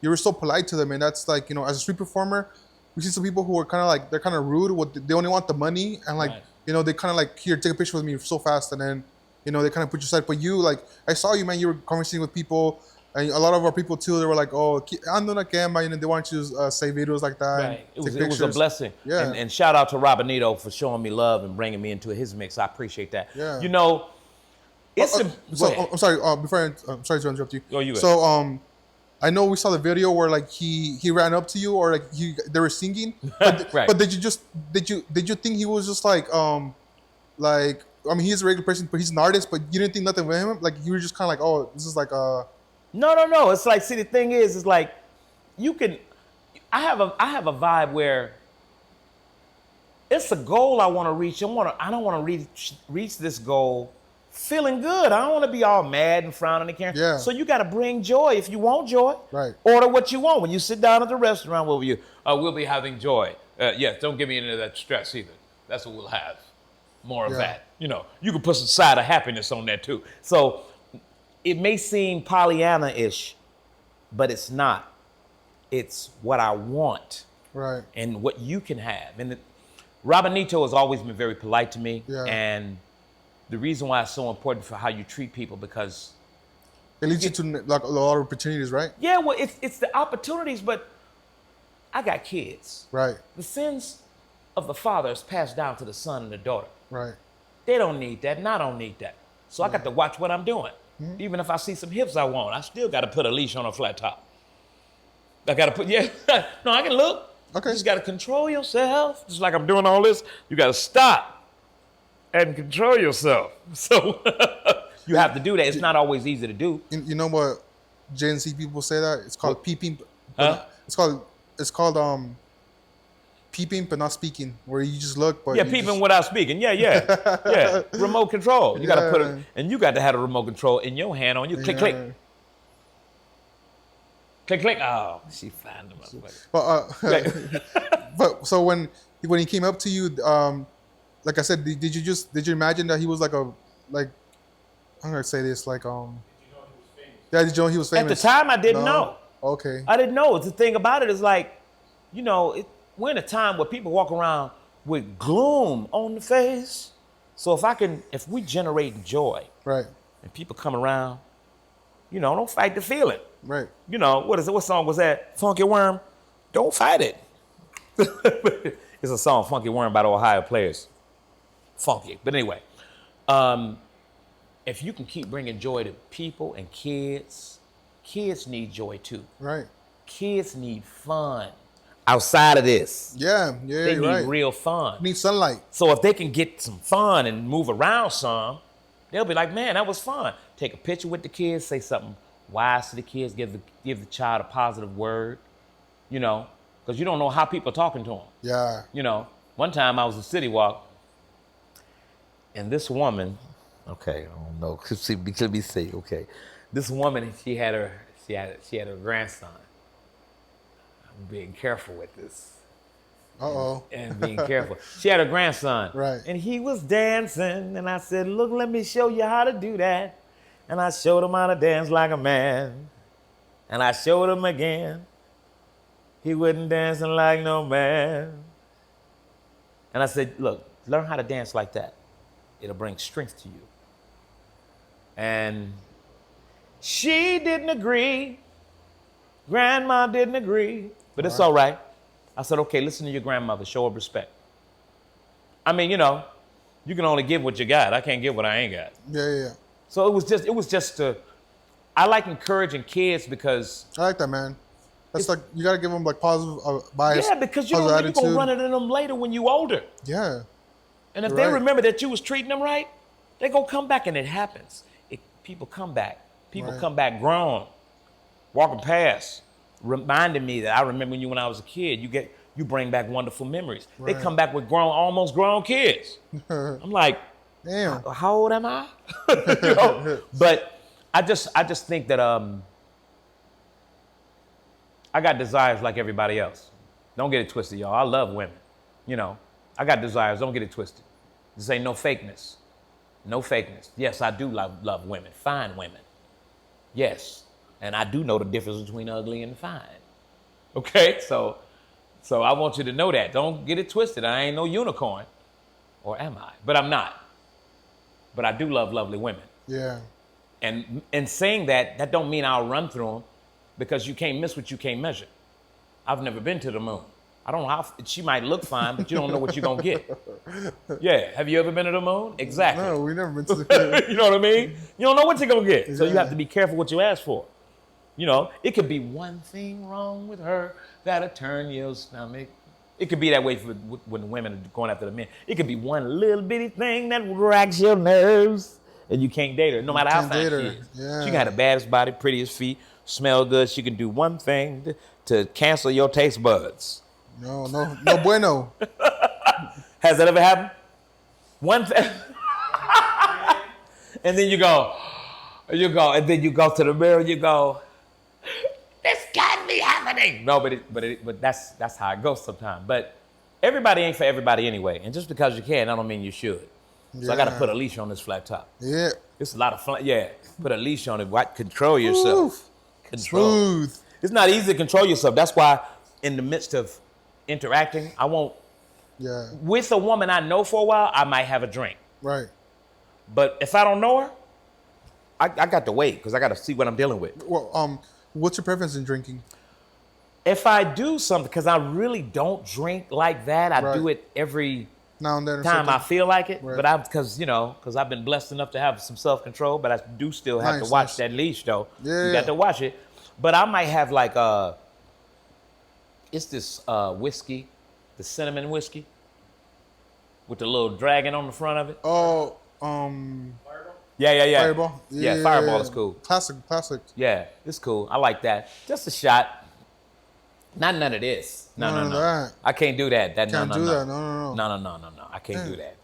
you were so polite to them, and that's like, you know, as a street performer, we see some people who are kind of like, they're kind of rude. They only want the money, and like, Right. you know, they kind of like, here, take a picture with me so fast, and then, you know, they kind of put you aside. But you, like, I saw you, man. You were conversing with people, and a lot of our people too. They were like, "Oh, ando na quema," you know, they want you to say videos like that. Right. And It take was a pictures. blessing. Yeah. And shout out to Rabbanito for showing me love and bringing me into his mix. I appreciate that. Yeah. You know, it's So go ahead. I'm sorry. I'm sorry to interrupt you. Oh, you good. So I know we saw the video where like he ran up to you, or like they were singing. But, Right. but did you think he was just like I mean, he's a regular person, but he's an artist. But you didn't think nothing of him. Like you were just kind of like, oh, this is like No. It's like, see, the thing is like, you can. I have a vibe where it's a goal I want to reach. I don't want to reach this goal feeling good. I don't want to be all mad and frowning and caring. Yeah. So you got to bring joy if you want joy. Right. Order what you want when you sit down at the restaurant. What will you? We'll be having joy. Yes. Don't give me any of that stress either. That's what we'll have. More of Yeah. that. You know, you can put some side of happiness on there too. So it may seem Pollyanna-ish, but it's not. It's what I want right. and what you can have. And Rabbanito has always been very polite to me. Yeah. And the reason why it's so important for how you treat people, because It leads you to like a lot of opportunities, right? yeah, well, it's the opportunities, but I got kids. Right. The sins of the father is passed down to the son and the daughter. Right. They don't need that, and I don't need that. So I got to watch what I'm doing. Mm-hmm. Even if I see some hips I want, I still got to put a leash on a flat top. I got to put, no, I can look. Okay. You just got to control yourself. Just like I'm doing all this, you got to stop and control yourself. So you have to do that. It's not always easy to do. You know what Gen Z people say that? It's called peeping. Huh? It's called peeping but not speaking, where you just look, but Yeah, you peeping just, without speaking. Yeah. Remote control. You got to put Yeah. it, and you got to have a remote control in your hand on you. Click, click. Yeah. Click, click. Oh, she found them. But but so when he came up to you, like I said, did you imagine that he was like I'm gonna say this like yeah, did you know he was At famous? the time, I didn't No? know. Okay. I didn't know. The thing about it is like, you know, we're in a time where people walk around with gloom on the face. So if we generate joy Right. and people come around, you know, don't fight the feeling. Right. You know, what song was that? Funky Worm? Don't fight it. It's a song, Funky Worm, by the Ohio Players. Funky. But anyway, if you can keep bringing joy to people and kids need joy too. Right. kids need fun outside of this. Yeah, They you're need right. real fun. Need sunlight. So if they can get some fun and move around some, they'll be like, man, that was fun. Take a picture with the kids, say something wise to the kids, give the child a positive word, you know, because you don't know how people are talking to them. Yeah. You know, one time I was in City Walk, and this woman, okay, I don't know, could be say, okay, this woman, she had her grandson. I'm being careful with this. Uh-oh. And being careful. She had a grandson. Right. And he was dancing, and I said, look, let me show you how to do that. And I showed him how to dance like a man. And I showed him again. He wasn't dancing like no man. And I said, look, learn how to dance like that. It'll bring strength to you. And she didn't agree. Grandma didn't agree. But it's all right. I said, okay, listen to your grandmother. Show her respect. I mean, you know, you can only give what you got. I can't give what I ain't got. Yeah. So it was just I like encouraging kids because I like that, man. That's like, you got to give them like positive bias. yeah, because you don't know you're going to run into them later when you older. Yeah. And if they remember that you was treating them right, they going to come back, and it happens. People come back. People come back grown, walking past, reminding me that I remember you when I was a kid. You bring back wonderful memories. They come back with almost grown kids. I'm like, damn. How old am I? You know? But I just think that I got desires like everybody else. Don't get it twisted, y'all. I love women. You know, I got desires. Don't get it twisted. This ain't no fakeness. No fakeness. Yes, I do love women, fine women. Yes, and I do know the difference between ugly and fine. Okay, so I want you to know that. Don't get it twisted. I ain't no unicorn, or am I? But I'm not. But I do love lovely women. Yeah. And in saying that don't mean I'll run through them, because you can't miss what you can't measure. I've never been to the moon. I don't know how, she might look fine, but you don't know what you're going to get. Yeah, have you ever been to the moon? Exactly. No, we never been to the moon. You know what I mean? You don't know what you're going to get. So you Yeah. have to be careful what you ask for. You know, it could be one thing wrong with her that'll turn your stomach. It could be that way when the women are going after the men. It could be one little bitty thing that racks your nerves, and you can't date her, no matter how fine she is. Yeah. She can have the baddest body, prettiest feet, smell good. She can do one thing to cancel your taste buds. No bueno. Has that ever happened? One thing. And then you go, and then you go to the mirror, you go, this can't be happening. No, but that's how it goes sometimes. But everybody ain't for everybody anyway. And just because you can, I don't mean you should. So I got to put a leash on this flat top. Yeah. It's a lot of fun. Yeah, put a leash on it. Control yourself. Oof. Control. Smooth. It's not easy to control yourself. That's why in the midst of interacting, I won't. Yeah. With a woman I know for a while, I might have a drink. Right. But if I don't know her, I got to wait, because I got to see what I'm dealing with. Well, what's your preference in drinking? If I do something, because I really don't drink like that, I do it every now and then time I feel like it. Right. But because I've been blessed enough to have some self-control, but I do still have to watch that leash, though. Yeah. You got to watch it. But I might have like it's this whiskey, the cinnamon whiskey, with the little dragon on the front of it. Oh, Yeah. Fireball. Yeah, Fireball is cool. Classic. Yeah, it's cool. I like that. Just a shot. Not none of this. No. That. I can't do that. Can't do that. No. I can't do that.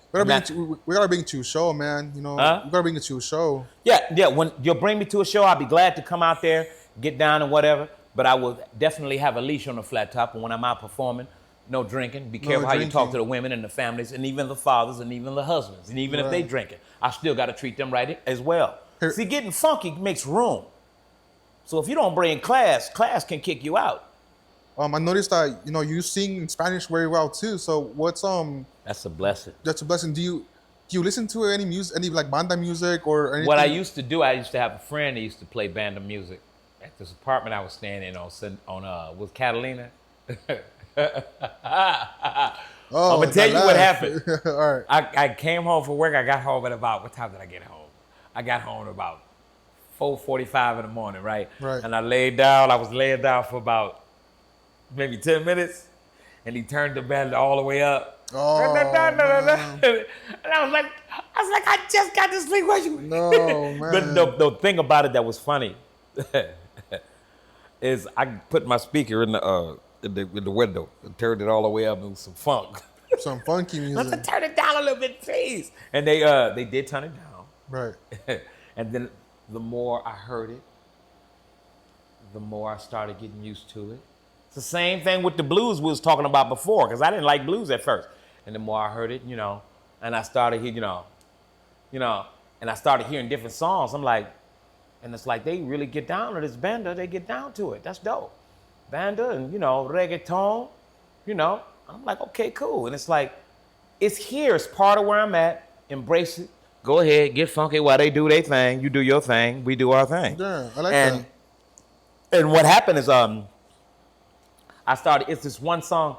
We gotta bring it to a show, man. You know, we gotta bring it to a show. Yeah. When you'll bring me to a show, I'll be glad to come out there, get down and whatever. But I will definitely have a leash on the flat top. And when I'm out performing, no drinking. Be careful how you talk to the women and the families, and even the fathers, and even the husbands, and even if they drinking, I still got to treat them right as well. See, getting funky makes room. So if you don't bring class can kick you out. I noticed that you sing in Spanish very well too. So what's That's a blessing. That's a blessing. Do you listen to any music, any like banda music or anything? What I used to do, I used to have a friend that used to play banda music at this apartment I was staying in on with Catalina. I'm gonna tell you what happened. All right. I came home from work. I got home at about, what time did I get home? I got home at about 4:45 in the morning, right? Right. And I laid down. I was laying down for about maybe 10 minutes, and he turned the band all the way up. Oh, And man. I was like, I just got to sleep. No, man. But the thing about it that was funny is I put my speaker in the window and turned it all the way up. It was some funk. Some funky I music. said, turn it down a little bit, please. And they did turn it down. Right. And then the more I heard it, the more I started getting used to it. It's the same thing with the blues we was talking about before, because I didn't like blues at first. And the more I heard it, and I started hearing, and I started hearing different songs. I'm like, and it's like they really get down to this banda. They get down to it. That's dope. Banda and, reggaeton, I'm like, okay, cool. And it's like, it's here. It's part of where I'm at. Embrace it. Go ahead, get funky while they do their thing. You do your thing. We do our thing. Yeah, I like that. And what happened is, I started. It's this one song.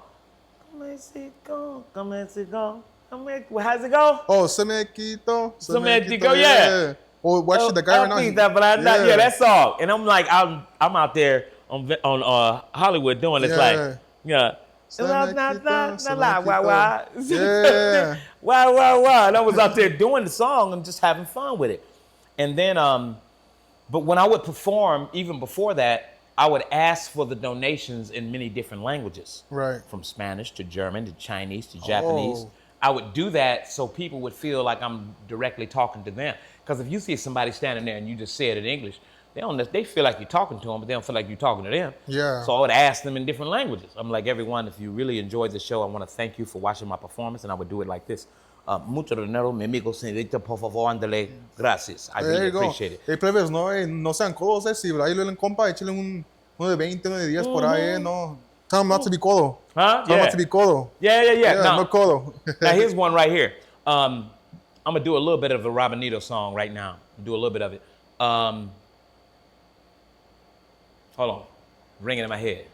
Mexico, Mexico, Mexico. How's it go? Oh, Se Me Quito. Se Me Quito, yeah. Oh, actually, the guy right now. Yeah, that song. And I'm like, I'm out there on Hollywood doing this, like, yeah. Yeah. Wow. And I was out there doing the song and just having fun with it. And then, but when I would perform, even before that, I would ask for the donations in many different languages. Right. From Spanish to German to Chinese to Japanese. Oh. I would do that so people would feel like I'm directly talking to them. Because if you see somebody standing there and you just say it in English, they feel like you're talking to them, but they don't feel like you're talking to them. Yeah. So I would ask them in different languages. I'm like, everyone, if you really enjoyed the show, I want to thank you for watching my performance, and I would do it like this. Mucho dinero, mi amigo, señorita, por favor, ándale, gracias. I really appreciate it. Hey, plebes, no sean codos, si ahí lo ven, compa, échale uno de 20, uno de 10 por ahí, no. Tell them not to be codo. Huh? Tell them not to be codo. Yeah. No codo. Now, here's one right here. I'm going to do a little bit of the Rabbanito song right now. Do a little bit of it. Hold on. Ringing in my head.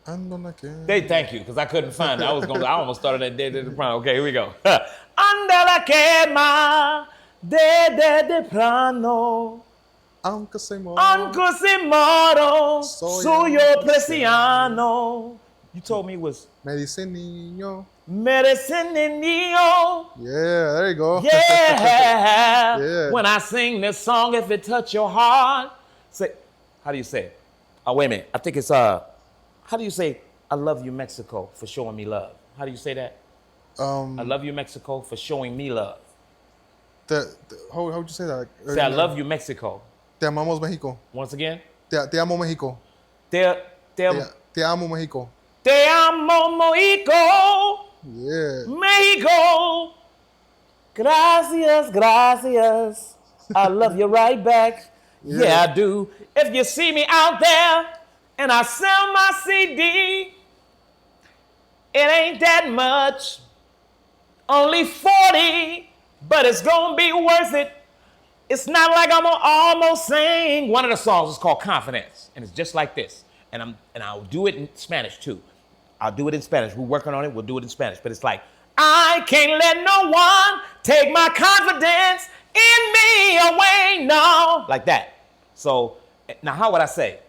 ANDO. Thank you, because I couldn't find it. I almost started that day. Okay, here we go. Anda la quema de temprano. Aunque se moro, soy yo preciano. You told me it was me dice niño. medicine niño. Yeah, there you go. Yeah. Yeah. When I sing this song, if it touch your heart, say, how do you say it? Oh, wait a minute. I think it's how do you say, I love you, Mexico, for showing me love? How do you say that? I love you, Mexico, for showing me love. How would you say that? Say, I love you, Mexico. Te amamos, México. Once again. Te amo, México. Te amo, México. Te amo, México. Yeah. México. Gracias. I love you right back. Yeah, I do. If you see me out there and I sell my CD, it ain't that much. Only 40, but it's gonna be worth it. It's not like I'm almost saying. One of the songs is called Confidence, and it's just like this. And I'll do it in Spanish too. I'll do it in Spanish. We're working on it. We'll do it in Spanish. But it's like, I can't let no one take my confidence in me away, no. Like that. So now, how would I say?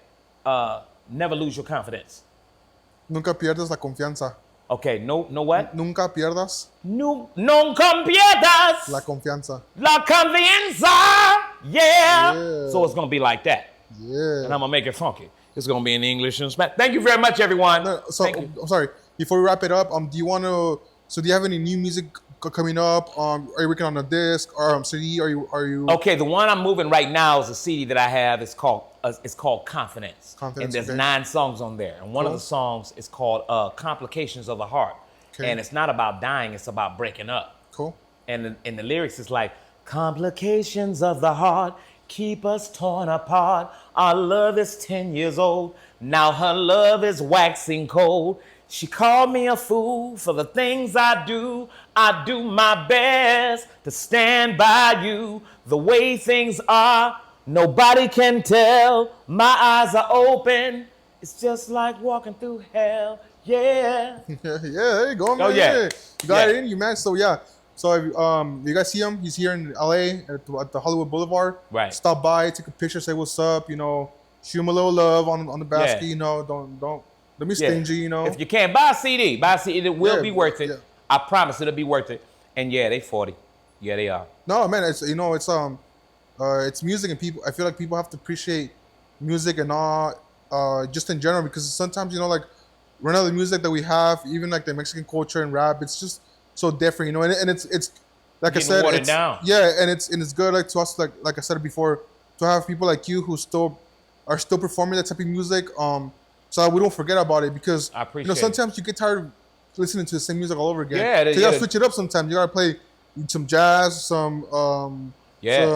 Never lose your confidence. Nunca pierdas la confianza. Okay, no what? Nunca pierdas Nunca pierdas la confianza. La confianza. Yeah. So it's going to be like that. Yeah. And I'm going to make it funky. It's going to be in English and Spanish. Thank you very much, everyone. No, so, I'm sorry. Before we wrap it up, do you have any new music coming up? Are you working on a disc or CD? Are you? Okay, the one I'm moving right now is a CD that I have. It's called Confidence. And there's 9 songs on there. And one of the songs is called Complications of the Heart. Okay. And it's not about dying, it's about breaking up. Cool. And in the lyrics, it's like, complications of the heart keep us torn apart. Our love is 10 years old. Now her love is waxing cold. She called me a fool for the things I do. I do my best to stand by you. The way things are, nobody can tell. My eyes are open. It's just like walking through hell. Yeah. Yeah, there you go, man. Oh, yeah. You got it in you, man. So, yeah. So if, you guys see him, he's here in LA at the Hollywood Boulevard. Right. Stop by, take a picture, say what's up. You know, shoot him a little love on the basket. Yeah. You know, don't be stingy. You know, If you can buy a CD, it will Yeah, be worth it. yeah. I promise it'll be worth it. And yeah, they 40. Yeah, they are. no, man, it's music, and people. I feel like people have to appreciate music and all, just in general, because sometimes like right now the music that we have, even like the Mexican culture and rap, it's just so different, and it's like Getting I said, watered it's, down. yeah, and it's good like to us, like I said before, to have people like you who are still performing that type of music, so we don't forget about it, because I appreciate sometimes you get tired of listening to the same music all over again. Yeah, so you gotta switch it up sometimes. You gotta play some jazz, some some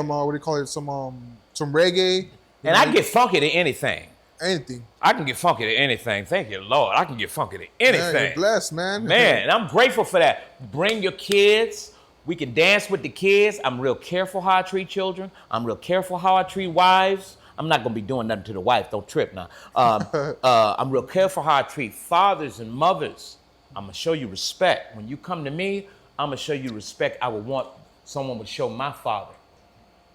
what do you call it? Some reggae. And I get funky to anything. Anything. I can get funky to anything. Thank you, Lord. I can get funky to anything. Man, you're blessed, man. Man, and I'm grateful for that. Bring your kids. We can dance with the kids. I'm real careful how I treat children. I'm real careful how I treat wives. I'm not gonna be doing nothing to the wife. Don't trip now. I'm real careful how I treat fathers and mothers. I'm gonna show you respect. When you come to me, I'm gonna show you respect I would want someone would show my father.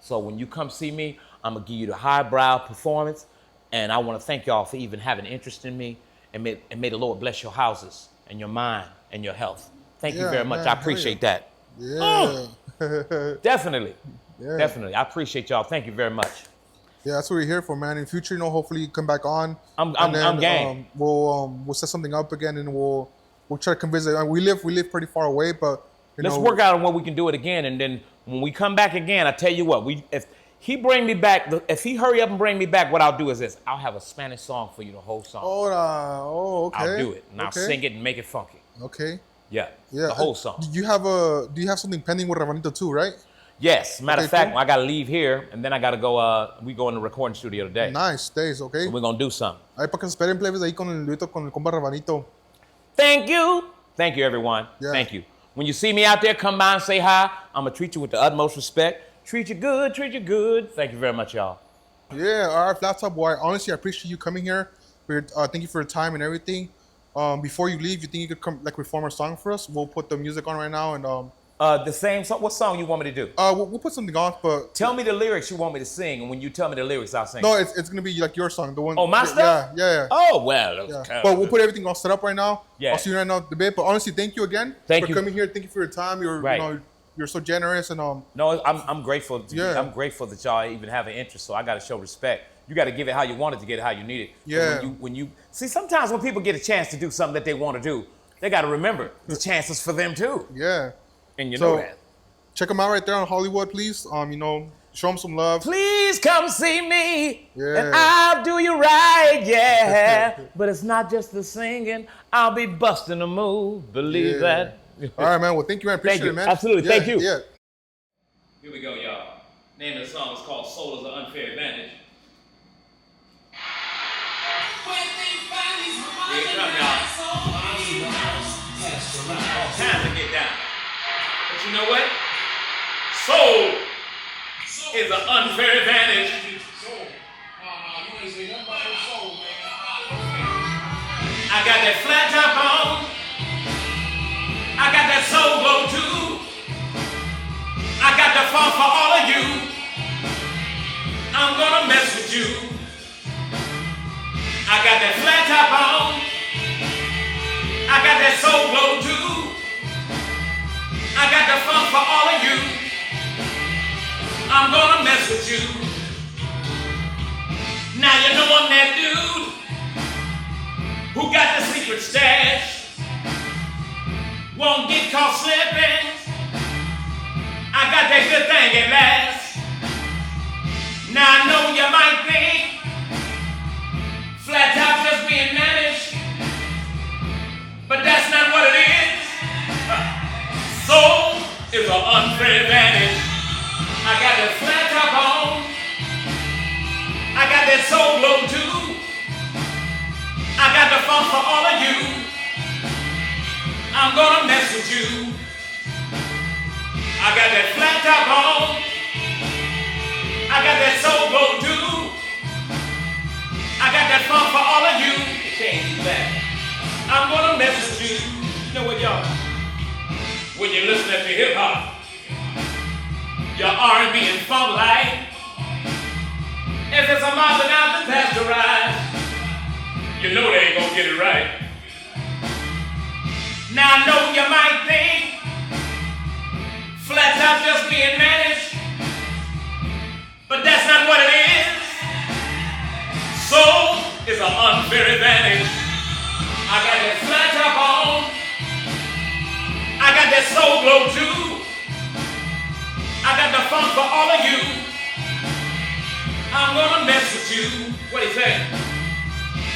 So when you come see me, I'm gonna give you the highbrow performance, and I want to thank y'all for even having interest in me, and may the Lord bless your houses and your mind and your health. Thank you very much. Man, I appreciate that. Yeah. Definitely. Yeah. Definitely. I appreciate y'all. Thank you very much. Yeah, that's what we're here for, man. In future, hopefully you come back on. I'm game. We'll set something up again, and we'll try to convince it. We live pretty far away, but let's work out on when we can do it again, and then when we come back again, I tell you what, if he bring me back, if he hurry up and bring me back, what I'll do is this: I'll have a Spanish song for you, the whole song. Okay. I'll do it, and I'll sing it and make it funky. Okay. Yeah. The whole song. Do you have something pending with Rabbanito too, right? Yes. Matter of Okay, fact, cool. I gotta leave here, and then I gotta go. We go in the recording studio today. Nice, days, okay. So we're gonna do something. Ahí para que se esperen plebes ahí con el dueto con el compa Rabbanito. Thank you. Thank you, everyone. Yeah. Thank you. When you see me out there, come by and say hi. I'm going to treat you with the utmost respect. Treat you good, treat you good. Thank you very much, y'all. Yeah, all right, Flattop boy. Honestly, I appreciate you coming here. Thank you for your time and everything. Before you leave, you think you could come perform a song for us? We'll put the music on right now, and The same song. What song you want me to do? we'll put something on. But Tell me the lyrics you want me to sing, and when you tell me the lyrics, I'll sing. no, it's gonna be like your song, the one. Oh, my stuff? Yeah. Oh, well. Yeah. But we'll put everything all set up right now. Yeah. I'll see you right now at the bit. But honestly, thank you again Thank for you. coming here. Thank you for your time. You're so generous, and No, I'm grateful. Yeah. I'm grateful that y'all even have an interest. So I got to show respect. You got to give it how you want it to get it how you need it. Yeah. When you see, sometimes when people get a chance to do something that they want to do, they got to remember the chances for them too. yeah. And you So- know that. Check them out right there on Hollywood, please. Show them some love. Please come see me, Yeah. and I'll do you right, yeah. But it's not just the singing. I'll be busting a move. Believe that. All right, man. Well, thank you, man. Appreciate Thank you. it, man. Absolutely. Yeah, Thank you. Yeah. Here we go, y'all. Name of the song is called Soul is an Unfair Advantage. Here it comes, y'all. All kinds to get down. But you know what? Soul is an unfair advantage. I got that flat top on. I got that soul glow too. I got the funk for all of you. I'm gonna mess with you. I got that flat top on. I got that soul glow too. I got the funk for all of you. I'm gonna mess with you. Now you know I'm that dude who got the secret stash. Won't get caught slipping. I got that good thing at last. Now I know you might think Flattop just being managed, but that's not what it is. Soul is an unfair advantage. I got that Flattop on. I got that soul glow too. I got the funk for all of you. I'm gonna mess with you. I got that Flattop on. I got that soul glow too. I got that funk for all of you. Can't do that. I'm gonna mess with you. You know what, y'all? when you're listening to hip hop, your R&B and funk light. If it's a mountain out the pasteurized, you know they ain't gonna get it right. Now I know you might think Flattop just being managed, but that's not what it is. Soul is an unfair advantage. I got that Flattop on. I got that soul glow too. I got the funk for all of you. I'm gonna mess with you. What do you say?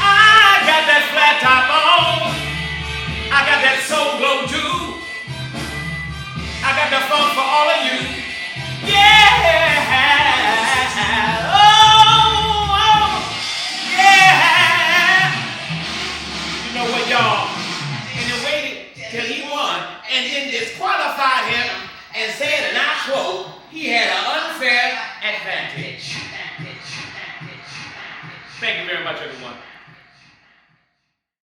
I got that Flattop on. I got that soul glow too. I got the funk for all of you. Yeah. Oh, yeah. You know what, y'all? And they waited till he won and then disqualified him and said, and I quote, he had an unfair advantage. Thank you very much, everyone.